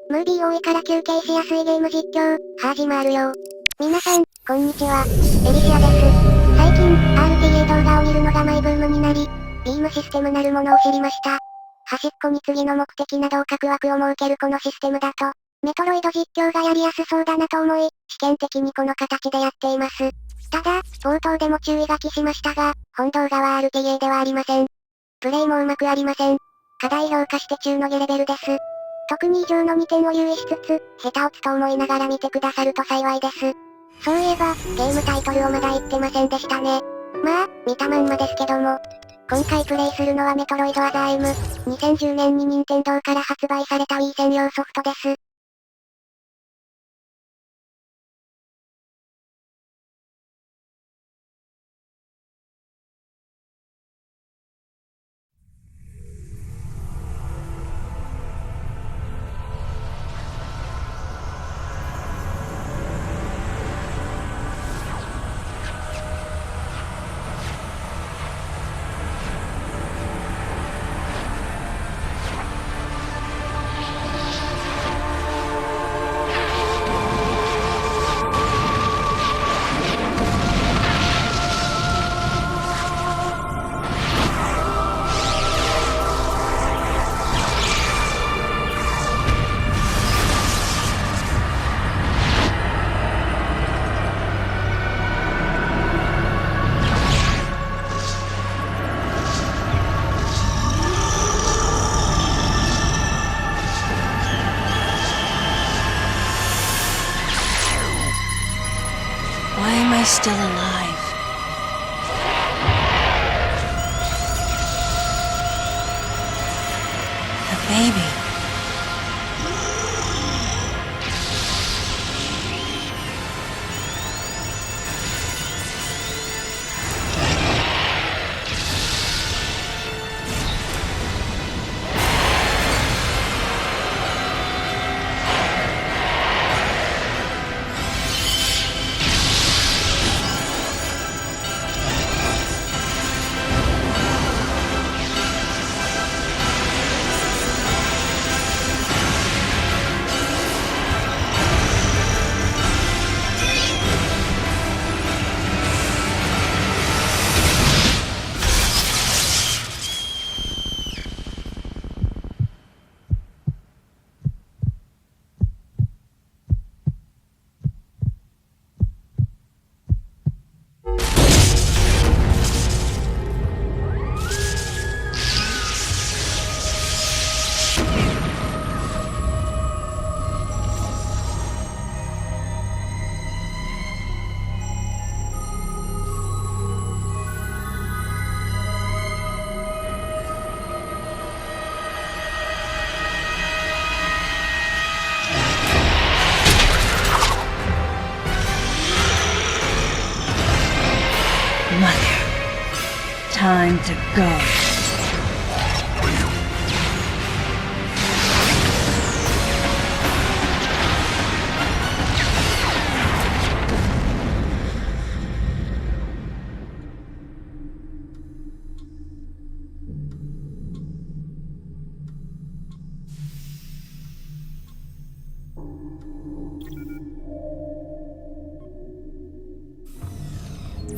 ムービー多いから休憩しやすいゲーム実況、ハージマールよ。皆さん、こんにちは。エリシアです。最近、RTA 動画を見るのがマイブームになり、ビームシステムなるものを知りました。端っこに次の目的などを書く枠を設けるこのシステムだと、メトロイド実況がやりやすそうだなと思い、試験的にこの形でやっています。ただ、冒頭でも注意書きしましたが、本動画は RTA ではありません。プレイもうまくありません。課題評価して中の下レベルです。特に以上の2点を留意しつつ、下手打つと思いながら見てくださると幸いです。そういえば、ゲームタイトルをまだ言ってませんでしたね。まあ、見たまんまですけども。今回プレイするのはメトロイドアザー M。2010年に任天堂から発売された Wii 専用ソフトです。Why am I still alive? The baby. Mother, time to go.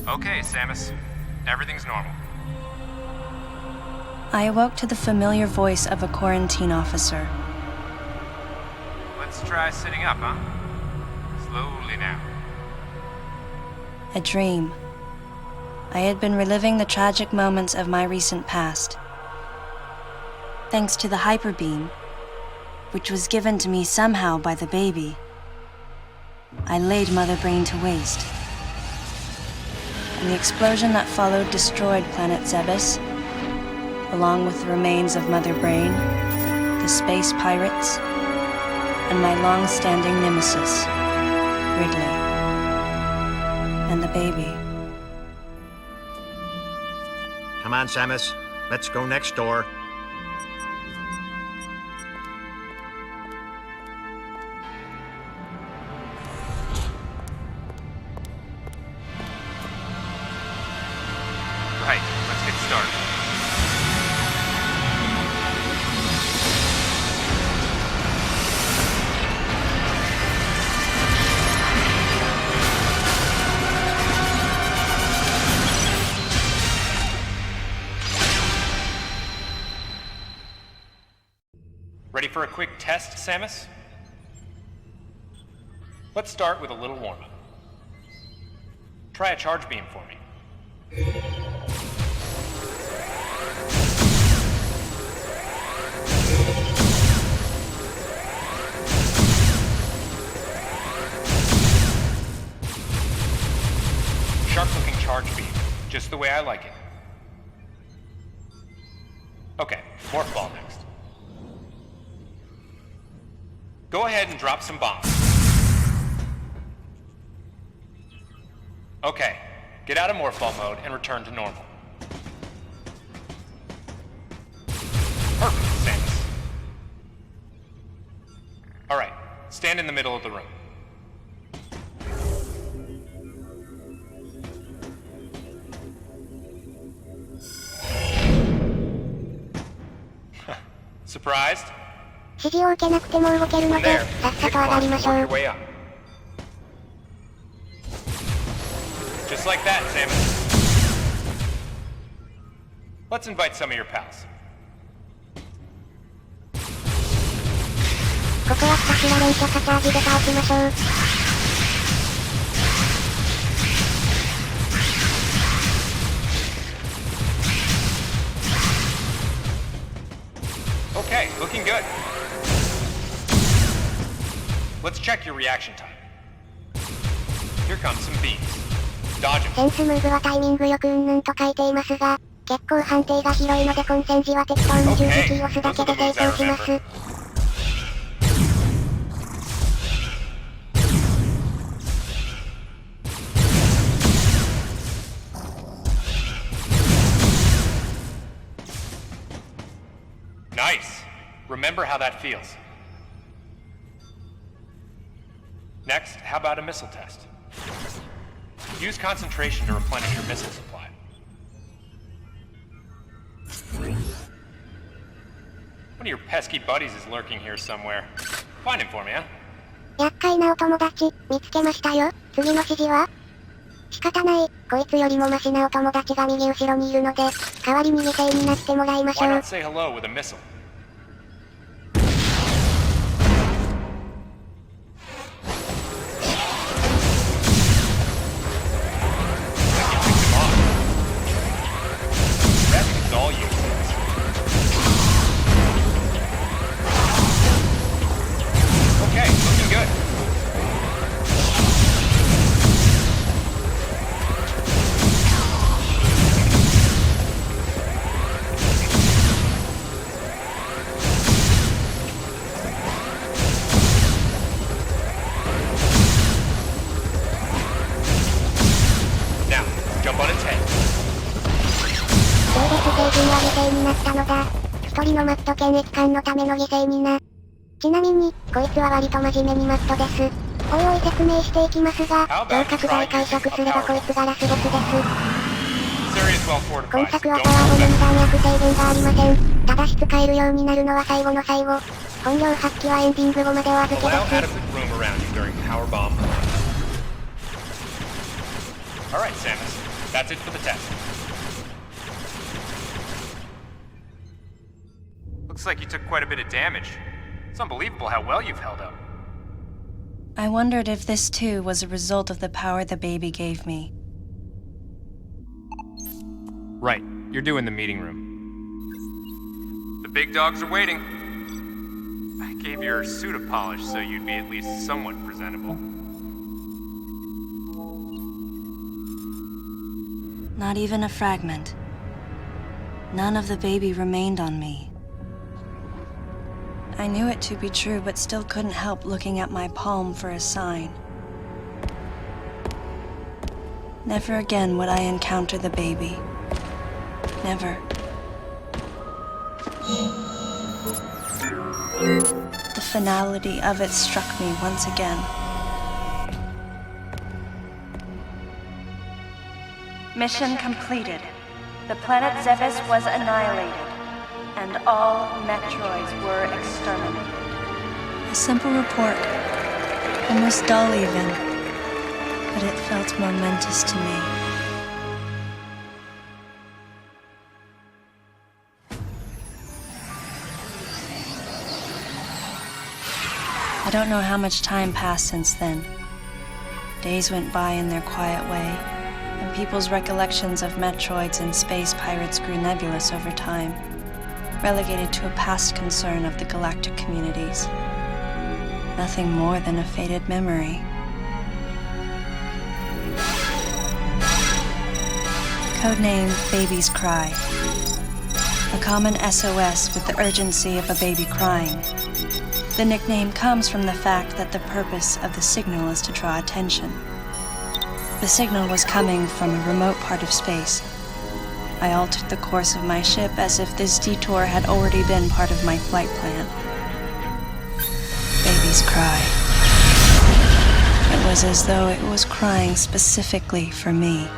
Okay, Samus. Everything's normal. I awoke to the familiar voice of a quarantine officer. Let's try sitting up, huh? Slowly now. A dream. I had been reliving the tragic moments of my recent past. Thanks to the hyper beam, which was given to me somehow by the baby, I laid Mother Brain to waste. And the explosion that followed destroyed planet Zebes, along with the remains of Mother Brain, the space pirates, and my long-standing nemesis, Ridley, and the baby. Come on, Samus. Let's go next door. Right, let's get started. Ready for a quick test, Samus? Let's start with a little warm-up. Try a charge beam for me. Sharp-looking charge beam, just the way I like it. Okay, Morph Ball next. Go ahead and drop some bombs. Okay, get out of Morph Ball mode and return to normal. Perfect, Samus. Alright, stand in the middle of the room. Surprised? 指示を受けなくても動けるの From で、 there, さっさ hit と上がり quad ま to しょ work う your。way up. Just like that, Samus. Let's invite some of your pals. ここはひたすら連射かチャージで倒しましょう。Okay, looking good. Let's check your reaction time. Here come some beams. Dodge セ them. ンスムーブはタイミングよくうんぬんと書いていますが、結構判定が広いので混戦時は適当に十字キーを押すだけで成功します。 Nice. Remember how that feels. Next, how about a missile test? Use concentration to replenish your missile supply. One of your pesky buddies is lurking here somewhere. Find him for me, huh? 厄介なお友達、見つけましたよ。次の指示は？仕方ない、こいつよりもマシなお友達が右後ろにいるので、代わりに犠牲になってもらいまし Why ょう。 not say hello with a missile? You picked him off. Rest is all you. Okay, looking good. Now, jump on its head. そうです成人は犠牲になったのだ。一人のマット検閲官のための犠牲にな。ちなみに、こいつは割と真面目にマットです。おいおい説明していきますが、同格剤解釈すればこいつがラスボスです。 This area is well 今 fortified. 作は Don't パワー hold 5の back. 2弾薬制限がありません。ただし使えるようになるのは最後の最後。本領発揮はエンディング後までお預け Allow です。 adequate room around you during power bomb. Alright, Samus. That's it for the test. Looks like you took quite a bit of damage. It's unbelievable how well you've held up. I wondered if this too was a result of the power the baby gave me. Right. You're due in the meeting room. The big dogs are waiting. I gave your suit a polish so you'd be at least somewhat presentable. Not even a fragment. None of the baby remained on me. I knew it to be true, but still couldn't help looking at my palm for a sign. Never again would I encounter the baby. Never. The finality of it struck me once again. Mission completed. The planet Zebes was annihilated, and all Metroids were exterminated. A simple report, almost dull even, but it felt momentous to me. I don't know how much time passed since then. Days went by in their quiet way, and people's recollections of Metroids and space pirates grew nebulous over time, relegated to a past concern of the galactic communities. Nothing more than a faded memory. Codename Baby's Cry. A common SOS with the urgency of a baby crying. The nickname comes from the fact that the purpose of the signal is to draw attention. The signal was coming from a remote part of space. I altered the course of my ship as if this detour had already been part of my flight plan. Baby's Cry. It was as though it was crying specifically for me.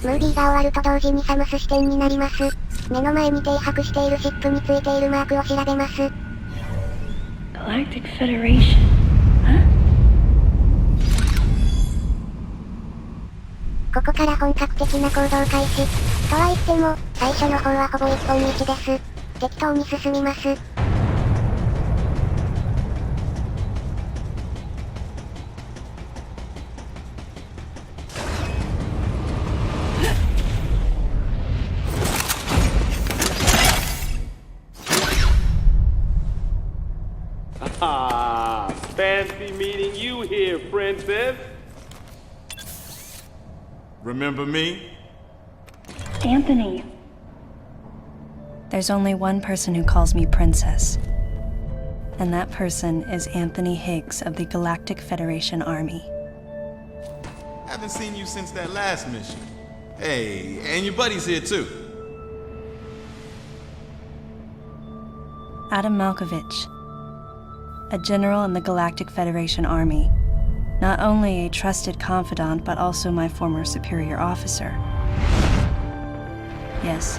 ムービーが終わると同時にサムス視点になります。目の前に停泊しているシップについているマークを調べます。Galactic Federation? Huh? ここから本格的な行動開始。とは言っても、最初の方はほぼ一本道です。適当に進みます。Ah, fancy meeting you here, princess. Remember me? Anthony. There's only one person who calls me Princess. And that person is Anthony Higgs of the Galactic Federation Army. Haven't seen you since that last mission. Hey, and your buddy's here too. Adam Malkovich. A general in the Galactic Federation Army. Not only a trusted confidant, but also my former superior officer. Yes,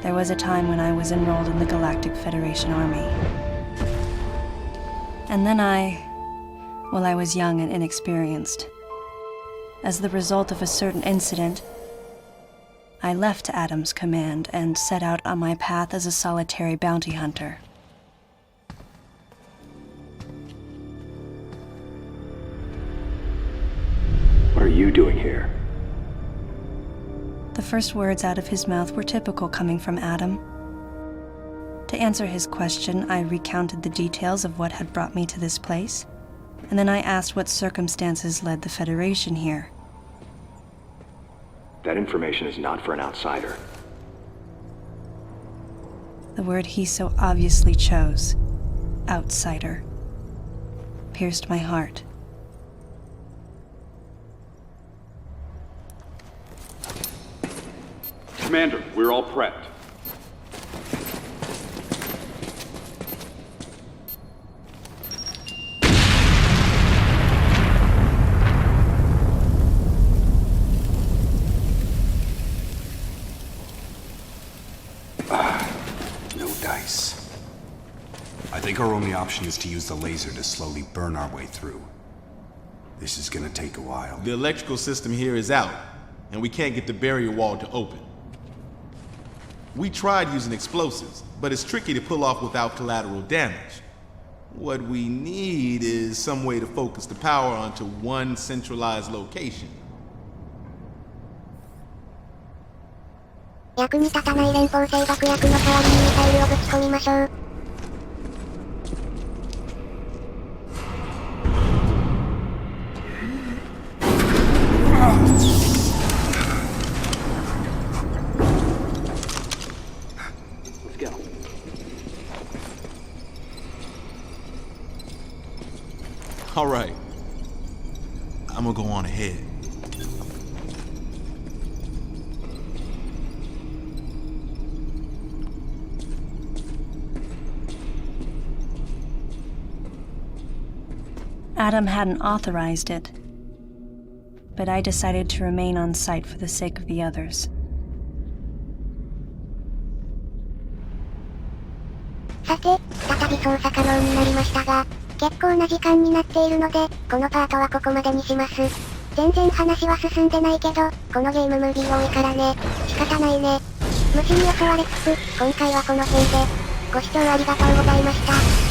there was a time when I was enrolled in the Galactic Federation Army. And then I was young and inexperienced. As the result of a certain incident, I left Adam's command and set out on my path as a solitary bounty hunter. What are you doing here? The first words out of his mouth were typical coming from Adam. To answer his question, I recounted the details of what had brought me to this place, and then I asked what circumstances led the Federation here. That information is not for an outsider. The word he so obviously chose. Outsider. pierced my heart. Commander, we're all prepped. No dice. I think our only option is to use the laser to slowly burn our way through. This is gonna take a while. The electrical system here is out, and we can't get the barrier wall to open. We tried using explosives, but it's tricky to pull off without collateral damage. What we need is some way to focus the power onto one centralized location. 役に立たない連邦政爆薬の代わりにミサイルをぶち込みましょう。Let's go. All right. I'm gonna go on ahead. Adam hadn't authorized it, but I decided to remain on site for the sake of the others. さて、再び捜査可能になりましたが、結構な時間になっているので、このパートはここまでにします。全然話は進んでないけど、このゲームムービー多いからね。仕方ないね。虫に襲われつつ、今回はこの辺で。ご視聴ありがとうございました。